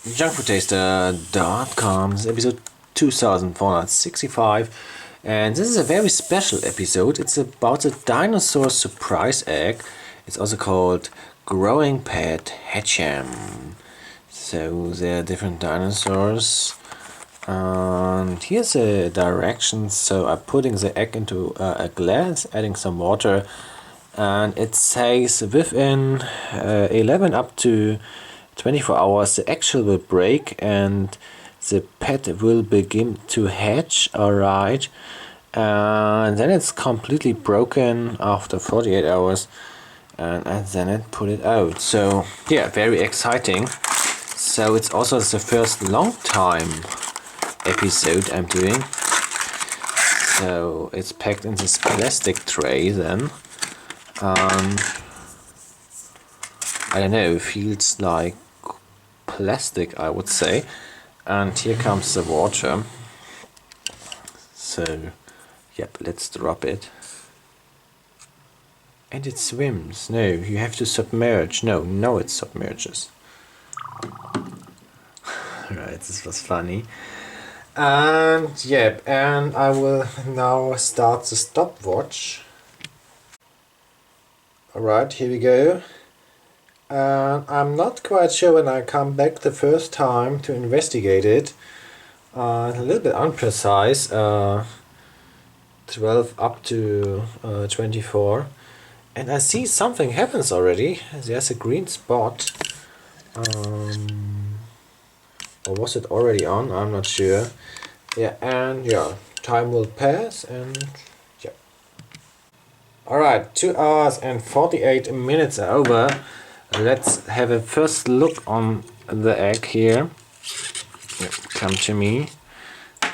junkfoodtaster.com. This is episode 2465, and this is a very special episode. It's about the dinosaur surprise egg. It's also called growing pet Hatcham. So there are different dinosaurs, and here's the directions. So I'm putting the egg into a glass, adding some water, and it says within 11 up to 24 hours the egg shell will break and the pet will begin to hatch. Alright, and then it's completely broken after 48 hours, and then it put it out. So yeah, very exciting. So it's also the first long time episode I'm doing. So it's packed in this plastic tray then. I don't know, feels like plastic, I would say. And here comes the water. So yep, let's drop it. And it swims. No, you have to submerge. No, it submerges. Right, this was funny. And yep, and I will now start the stopwatch. Alright, here we go. I'm not quite sure when I come back the first time to investigate it. A little bit unprecise. 12 up to 24. And I see something happens already. There's a green spot. Or was it already on? I'm not sure. Yeah, and yeah, time will pass and yeah. Alright, 2 hours and 48 minutes are over. Let's have a first look on the egg here. Yep, come to me.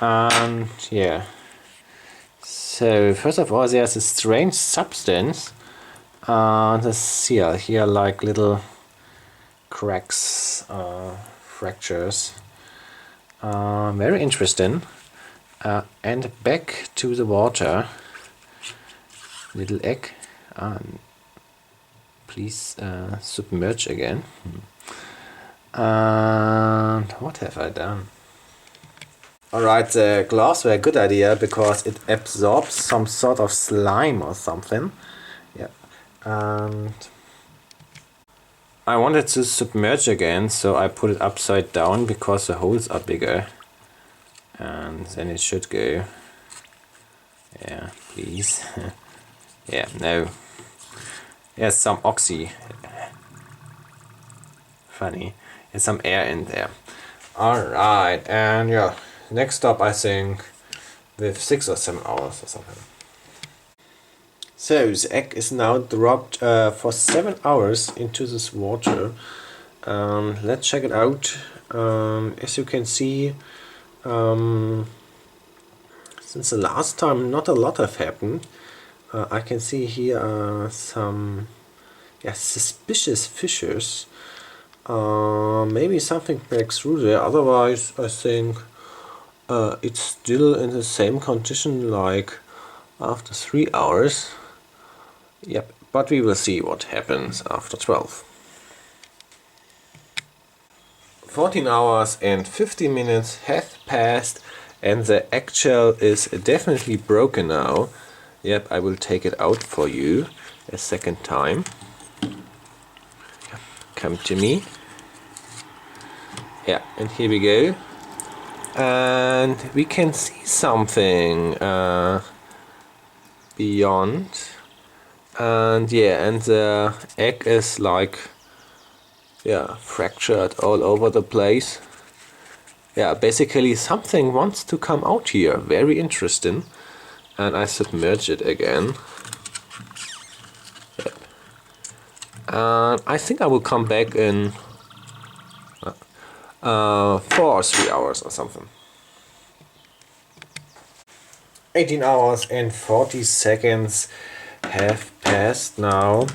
And yeah. So first of all, there's a strange substance. The seal here, like little cracks, fractures. Very interesting. And back to the water. Little egg. Please submerge again. And what have I done? Alright, the gloves were a good idea because it absorbs some sort of slime or something. Yeah. And I wanted to submerge again, so I put it upside down because the holes are bigger. And then it should go. Yeah, please. Yeah, no. There's some funny. There's some air in there. Alright, and yeah, next stop I think with 6 or 7 hours or something. So the egg is now dropped for 7 hours into this water. Let's check it out. As you can see, since the last time not a lot have happened. I can see here some suspicious fissures. Maybe something breaks through there. Otherwise, I think it's still in the same condition like after 3 hours. Yep, but we will see what happens after 12. 14 hours and 50 minutes have passed, and the egg shell is definitely broken now. Yep, I will take it out for you a second time. Come to me. Yeah, and here we go. And we can see something beyond. And yeah, and the egg is like, yeah, fractured all over the place. Yeah, basically something wants to come out here. Very interesting. And I submerge it again. Yep. And I think I will come back in 4 or 3 hours or something. 18 hours and 40 seconds have passed now.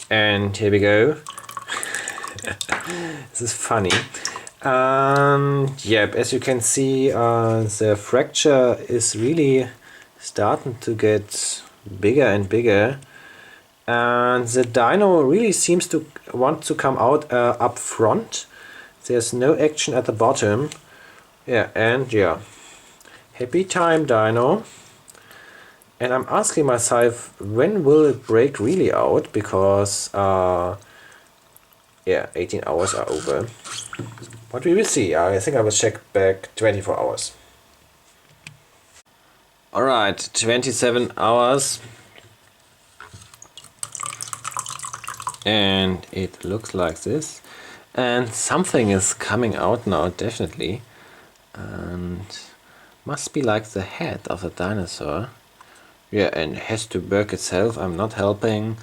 And here we go. This is funny. Yep, as you can see, the fracture is really starting to get bigger and bigger. And the dino really seems to want to come out up front. There's no action at the bottom. Yeah, and yeah. Happy time, dino. And I'm asking myself, when will it break really out? Because, yeah, 18 hours are over. But we will see. I think I will check back 24 hours. Alright, 27 hours. And it looks like this. And something is coming out now, definitely. And must be like the head of a dinosaur. Yeah, and has to work itself. I'm not helping.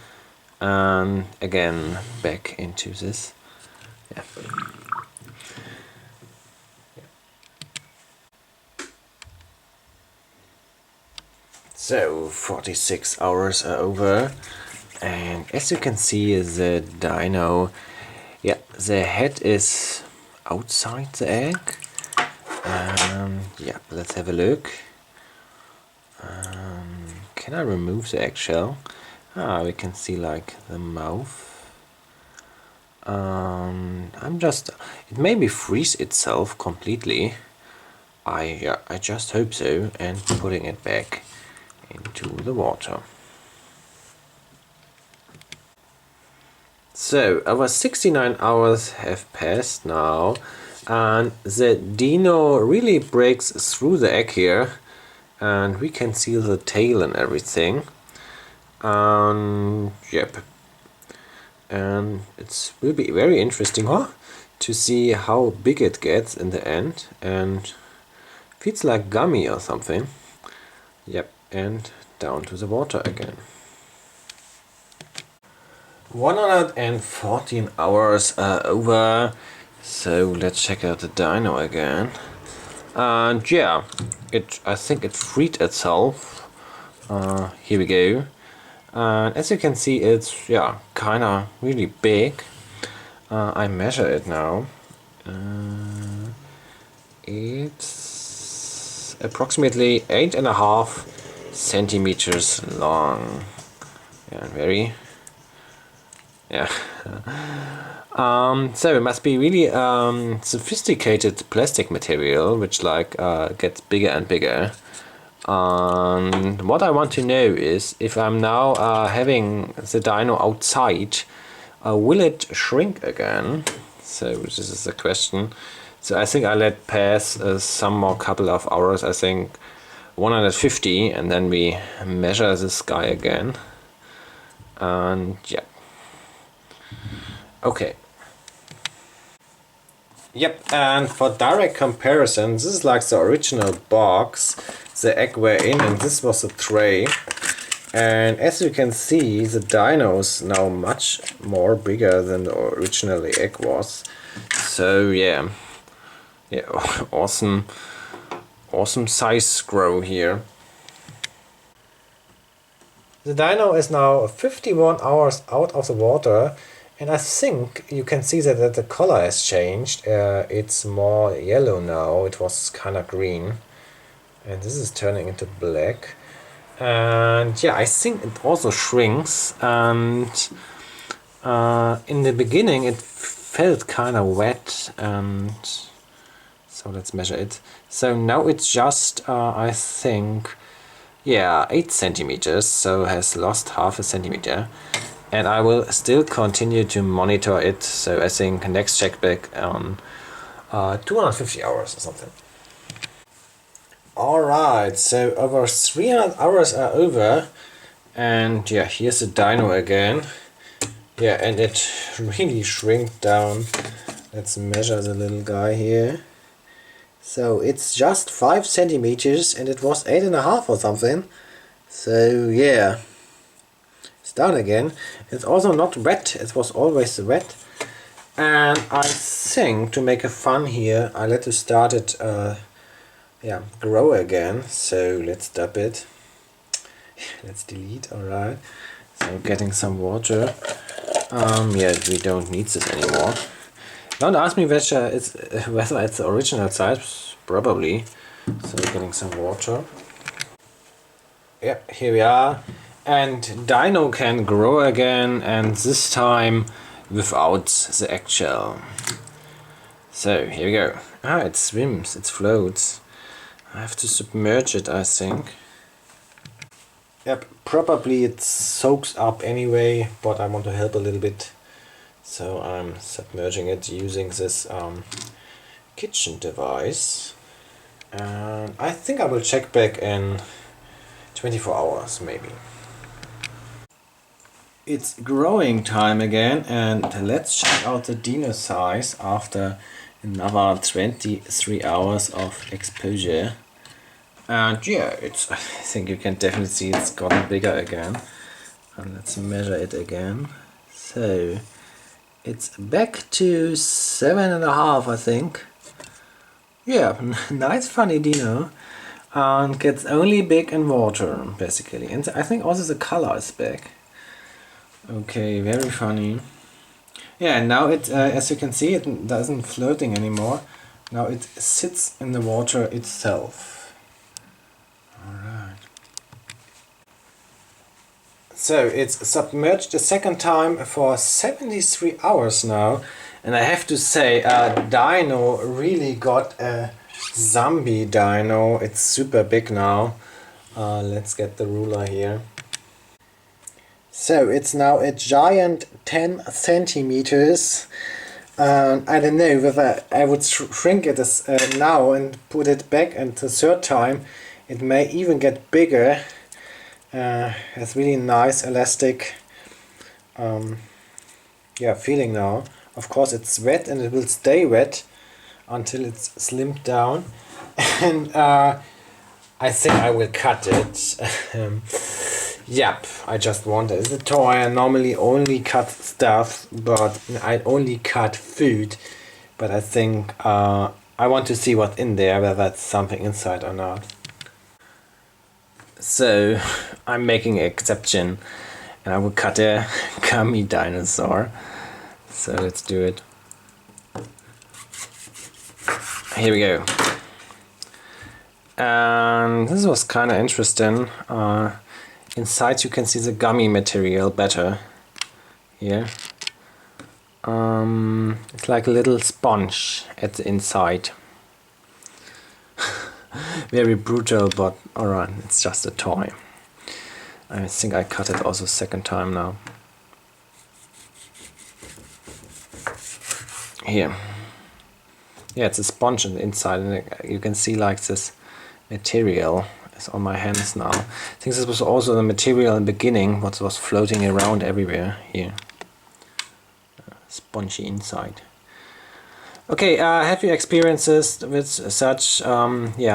And again, back into this. Yeah. So 46 hours are over, and as you can see, the dino, yeah, the head is outside the egg. Yeah, let's have a look. Can I remove the eggshell? We can see like the mouth. It maybe freeze itself completely. I just hope so, and putting it back into the water. So our 69 hours have passed now, and the dino really breaks through the egg here, and we can see the tail and everything. Yep. And it will be very interesting to see how big it gets in the end, and feels like gummy or something. Yep, and down to the water again. 114 hours are over, so let's check out the dino again. And yeah, I think it freed itself. Here we go. And as you can see, it's kinda really big. I measure it now. It's approximately 8.5 centimeters long. And very, yeah. So it must be really sophisticated plastic material, which gets bigger and bigger. What I want to know is, if I'm now having the dino outside, will it shrink again? So this is the question. So I think I let pass some more couple of hours, I think 150, and then we measure this guy again. And yeah. Okay. Yep, and for direct comparison, this is like the original box the egg were in, and this was the tray. And as you can see, the dino is now much more bigger than the original egg was. So yeah, awesome size grow here. The dino is now 51 hours out of the water, and I think you can see that the color has changed. It's more yellow now. It was kind of green, and this is turning into black. And yeah, I think it also shrinks, and in the beginning it felt kind of wet, and so let's measure it. So now it's just I think 8 centimeters, so has lost half a centimeter, and I will still continue to monitor it. So I think next check back on 250 hours or something. Alright, so over 300 hours are over, and yeah, here's the dino again. Yeah, and it really shrinked down. Let's measure the little guy here. So it's just 5 centimeters, and it was 8.5 or something. So yeah, it's done again. It's also not wet, it was always wet. And I think to make a fun here, I let it start it grow again. So let's dab it. Let's delete. Alright. So getting some water. Yeah, we don't need this anymore. Don't ask me whether it's the original size. Probably. So getting some water. Yeah, here we are. And dino can grow again, and this time without the eggshell. So here we go. Ah, it swims, it floats. I have to submerge it, I think. Yep, probably it soaks up anyway, but I want to help a little bit. So I'm submerging it using this kitchen device. And I think I will check back in 24 hours maybe. It's growing time again, and let's check out the dino size after another 23 hours of exposure. And yeah, I think you can definitely see it's gotten bigger again. And let's measure it again. So it's back to 7.5, I think. Yeah, nice funny dino. And gets only big in water, basically. And I think also the color is back. Okay, very funny. Yeah, and now it, as you can see, it doesn't floating anymore. Now it sits in the water itself. Alright. So it's submerged a second time for 73 hours now. And I have to say, dino really got a zombie dino. It's super big now. Let's get the ruler here. So it's now a giant 10 centimeters. I don't know whether I would shrink it as, now and put it back, and the third time it may even get bigger. Has really nice elastic feeling now. Of course it's wet, and it will stay wet until it's slimmed down. And I think I will cut it. Yep, I just want it. It's a toy. I normally only cut stuff, but I only cut food. But I think I want to see what's in there, whether that's something inside or not. So I'm making an exception, and I will cut a gummy dinosaur. So let's do it. Here we go. And this was kind of interesting. Inside you can see the gummy material better. Here. It's like a little sponge at the inside. Very brutal, but alright, it's just a toy. I think I cut it also second time now. Here. Yeah, it's a sponge on the inside, and you can see like this material is on my hands now. I think this was also the material in the beginning, what was floating around everywhere here. Spongy inside. Okay, have you experiences with such gummy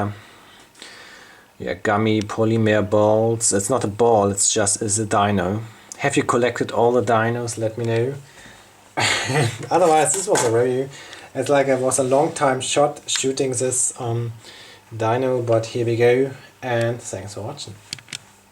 polymer balls? It's not a ball, it's a dino. Have you collected all the dinos? Let me know. Otherwise, this was a review. It's like it was a long time shooting this dino, but here we go, and thanks for watching.